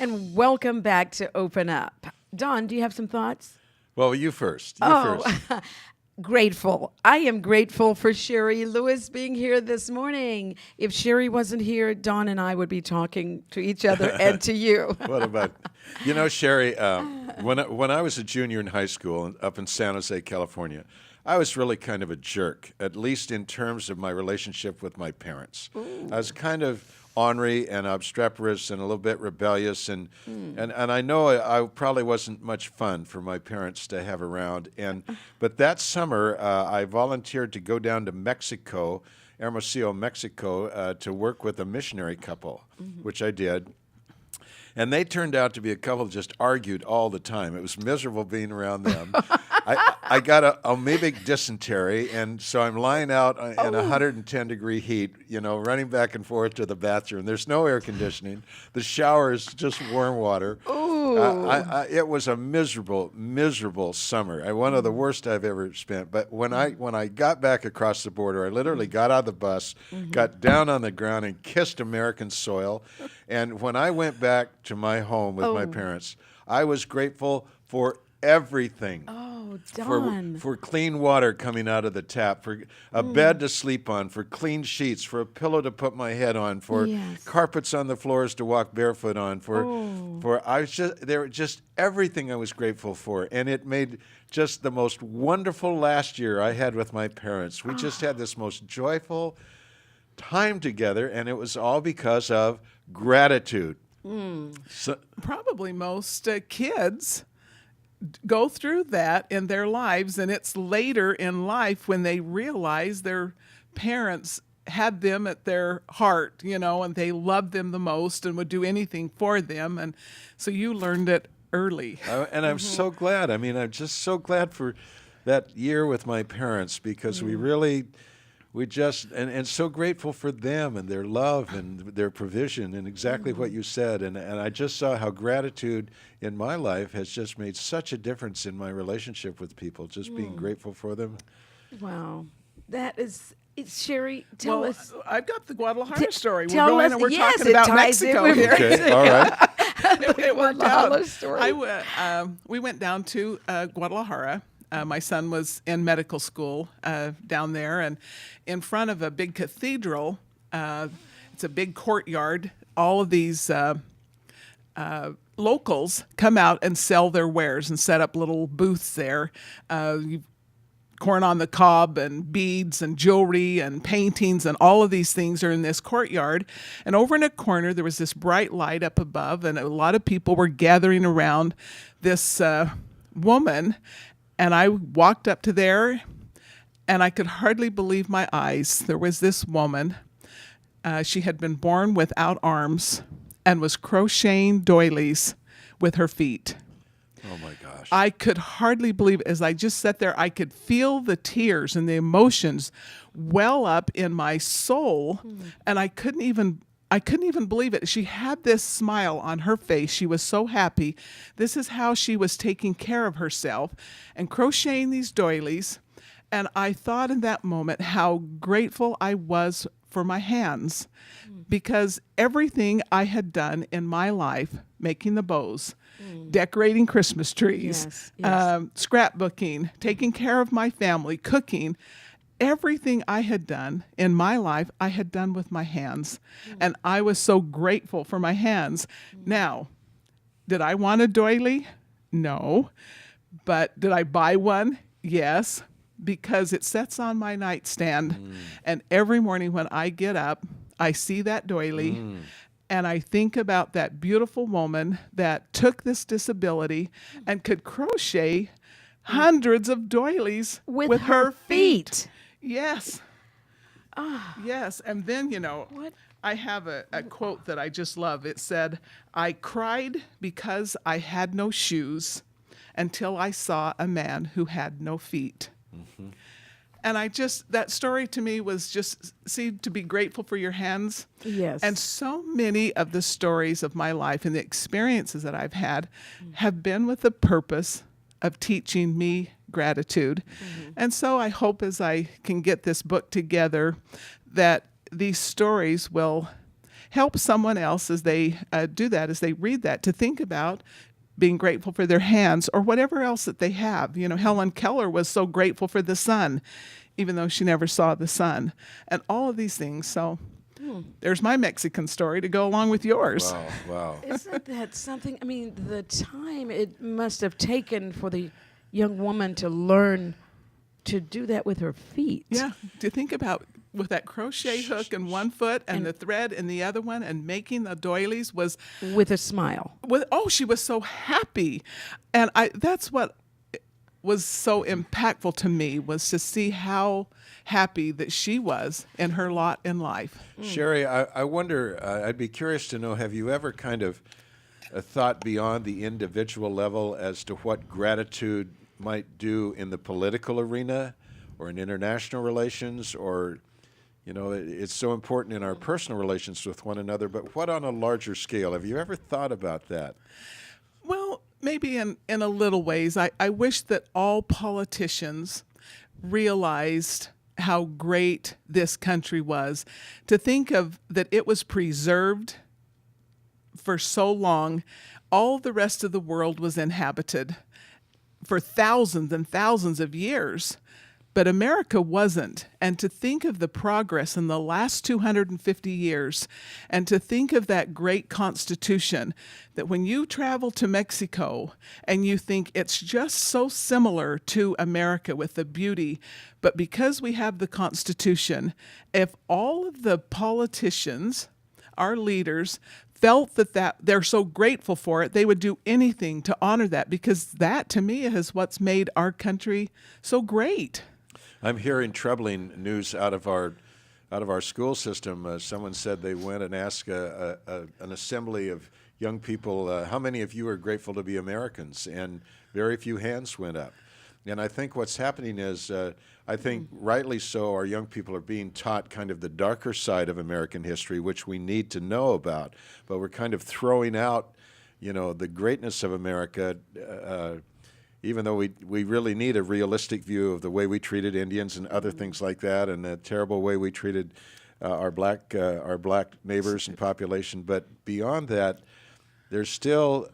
and welcome back to Open Up. Dawn, do you have some thoughts? Well, you first. You first. Grateful. I am grateful for Sherry Lewis being here this morning. If Sherry wasn't here, Dawn and I would be talking to each other and to you. What about, Sherry, when I was a junior in high school up in San Jose, California, I was really kind of a jerk, at least in terms of my relationship with my parents. Ooh. I was kind of ornery and obstreperous and a little bit rebellious, and I know I probably wasn't much fun for my parents to have around. But that summer, I volunteered to go down to Mexico, Hermosillo, Mexico, to work with a missionary couple, which I did. And they turned out to be a couple that just argued all the time. It was miserable being around them. I got a amoebic dysentery, and so I'm lying out in 110-degree heat, running back and forth to the bathroom. There's no air conditioning. The shower is just warm water. It was a miserable, miserable summer. One of the worst I've ever spent. But when I got back across the border, I literally got out of the bus, got down on the ground, and kissed American soil. And when I went back to my home with my parents, I was grateful for everything. Oh, Dawn. For clean water coming out of the tap, for a bed to sleep on, for clean sheets, for a pillow to put my head on, for carpets on the floors to walk barefoot on, there were just everything I was grateful for. And it made just the most wonderful last year I had with my parents. We just had this most joyful time together, and it was all because of gratitude. So, probably most kids go through that in their lives, and it's later in life when they realize their parents had them at their heart, and they loved them the most and would do anything for them. And so you learned it early. And I'm so glad. I'm just so glad for that year with my parents, because we just, and so grateful for them and their love and their provision and exactly what you said. And I just saw how gratitude in my life has just made such a difference in my relationship with people, just being grateful for them. Wow. That is, Sherry, tell us. I've got the Guadalajara story. We're talking about Mexico here. Okay, all right. It worked out. Story. We went down to Guadalajara. My son was in medical school down there, and in front of a big cathedral, it's a big courtyard. All of these locals come out and sell their wares and set up little booths there. Corn on the cob and beads and jewelry and paintings and all of these things are in this courtyard. And over in a corner, there was this bright light up above, and a lot of people were gathering around this woman. And I walked up to there, and I could hardly believe my eyes. There was this woman. She had been born without arms and was crocheting doilies with her feet. Oh, my gosh. I could hardly believe it. As I just sat there, I could feel the tears and the emotions well up in my soul, and I couldn't even believe it. She had this smile on her face. She was so happy. This is how she was taking care of herself and crocheting these doilies. And I thought in that moment how grateful I was for my hands, because everything I had done in my life, making the bows, decorating Christmas trees, scrapbooking, taking care of my family, cooking, everything I had done in my life, I had done with my hands. And I was so grateful for my hands. Now, did I want a doily? No. But did I buy one? Yes, because it sits on my nightstand. And every morning when I get up, I see that doily. And I think about that beautiful woman that took this disability and could crochet hundreds of doilies with her feet. Yes. Yes. And then, I have a quote that I just love. It said, "I cried because I had no shoes until I saw a man who had no feet." And that story to me was just, to be grateful for your hands. Yes. And so many of the stories of my life and the experiences that I've had have been with the purpose of teaching me gratitude. And so I hope as I can get this book together that these stories will help someone else as they do that, as they read that, to think about being grateful for their hands or whatever else that they have. You know, Helen Keller was so grateful for the sun, even though she never saw the sun, and all of these things. So there's my Mexican story to go along with yours. Wow, wow. Isn't that something? I mean, the time it must have taken for the young woman to learn to do that with her feet. Yeah, to think about with that crochet hook in one foot and the thread in the other one, and making the doilies was With a smile. she was so happy. And that's what was so impactful to me, was to see how happy that she was in her lot in life. Sherry, I wonder, I'd be curious to know, have you ever kind of thought beyond the individual level as to what gratitude might do in the political arena or in international relations, or, you know, it's so important in our personal relations with one another, but what on a larger scale? Have you ever thought about that? Well, maybe in a little ways. I wish that all politicians realized how great this country was. To think of that it was preserved for so long. All the rest of the world was inhabited for thousands and thousands of years, but America wasn't. And to think of the progress in the last 250 years, and to think of that great Constitution, that when you travel to Mexico and you think it's just so similar to America with the beauty, but because we have the Constitution, if all of the politicians, our leaders, felt that they're so grateful for it, they would do anything to honor that, because that, to me, is what's made our country so great. I'm hearing troubling news out of our school system. Someone said they went and asked an assembly of young people, how many of you are grateful to be Americans? And very few hands went up. And I think what's happening is, I think rightly so, our young people are being taught kind of the darker side of American history, which we need to know about. But we're kind of throwing out, you know, the greatness of America, even though we really need a realistic view of the way we treated Indians and other things like that, and the terrible way we treated our black neighbors and population. But beyond that, there's still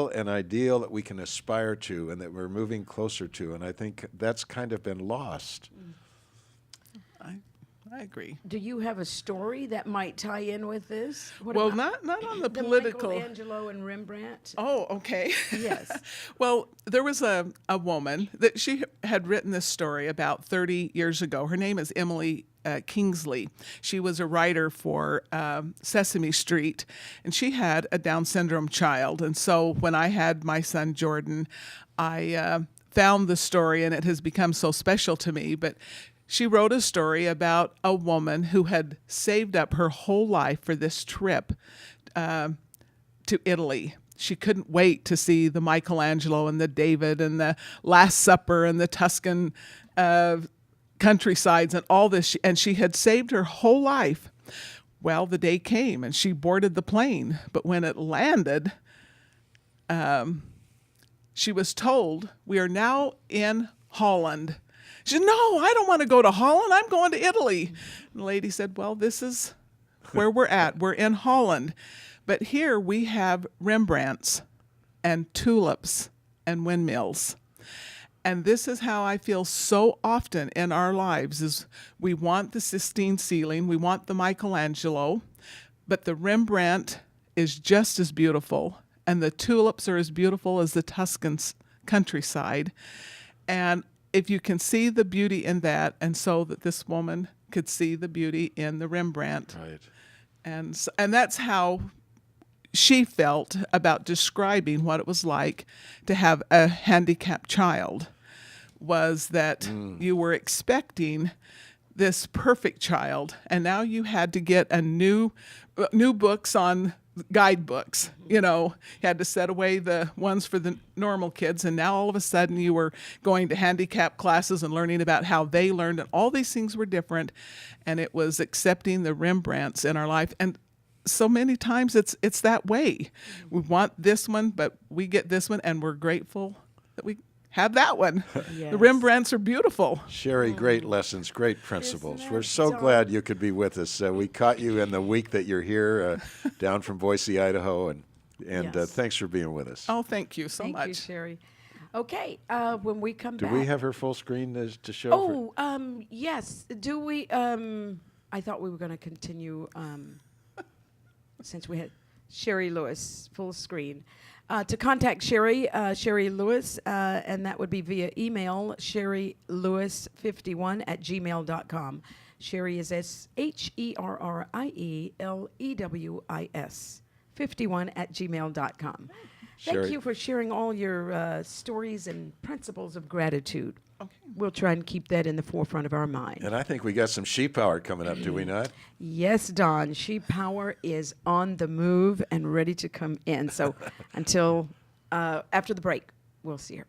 an ideal that we can aspire to and that we're moving closer to, and I think that's kind of been lost. I agree. Do you have a story that might tie in with this? What Well, about not on the the political. Michelangelo and Rembrandt? Oh, okay. Yes. Well, there was a woman that she had written this story about 30 years ago. Her name is Emily Kingsley. She was a writer for Sesame Street, and she had a Down syndrome child. And so when I had my son Jordan, I found the story, and it has become so special to me. But she wrote a story about a woman who had saved up her whole life for this trip to Italy. She couldn't wait to see the Michelangelo and the David and the Last Supper and the Tuscan countrysides and all this. And she had saved her whole life. Well, the day came and she boarded the plane. But when it landed, she was told, "We are now in Holland." She said, "No, I don't want to go to Holland. I'm going to Italy." And the lady said, "Well, this is where we're at. We're in Holland. But here we have Rembrandts and tulips and windmills." And this is how I feel so often in our lives, is we want the Sistine ceiling, we want the Michelangelo, but the Rembrandt is just as beautiful, and the tulips are as beautiful as the Tuscan countryside. And if you can see the beauty in that, and so that this woman could see the beauty in the Rembrandt. Right. And that's how she felt about describing what it was like to have a handicapped child, was that you were expecting this perfect child, and now you had to get a new books on guidebooks. You know, you had to set away the ones for the normal kids, and now all of a sudden you were going to handicap classes and learning about how they learned, and all these things were different, and it was accepting the Rembrandts in our life. And so many times it's that way. We want this one, but we get this one, and we're grateful that we have that one. Yes. The Rembrandts are beautiful. Sherry, great lessons, great principles. Isn't We're it, so Dawn? glad you could be with us. We caught you in the week that you're here, down from Boise, Idaho, and Yes. thanks for being with us. Oh, thank you so Thank much. you, Sherry. Okay, when we come Do back. we have her full screen to show? Yes. Do we? I thought we were going to continue since we had Sherry Lewis full screen. To contact Sherry, Sherry Lewis, and that would be via email, sherrylewis51@gmail.com. Sherry is SHERRIELEWIS 51@gmail.com. Thank Sherry. you for sharing all your stories and principles of gratitude. Okay. We'll try and keep that in the forefront of our mind. And I think we got some sheep power coming up, do we not? Yes, Don, Sheep Power is on the move and ready to come in. So until after the break, we'll see her.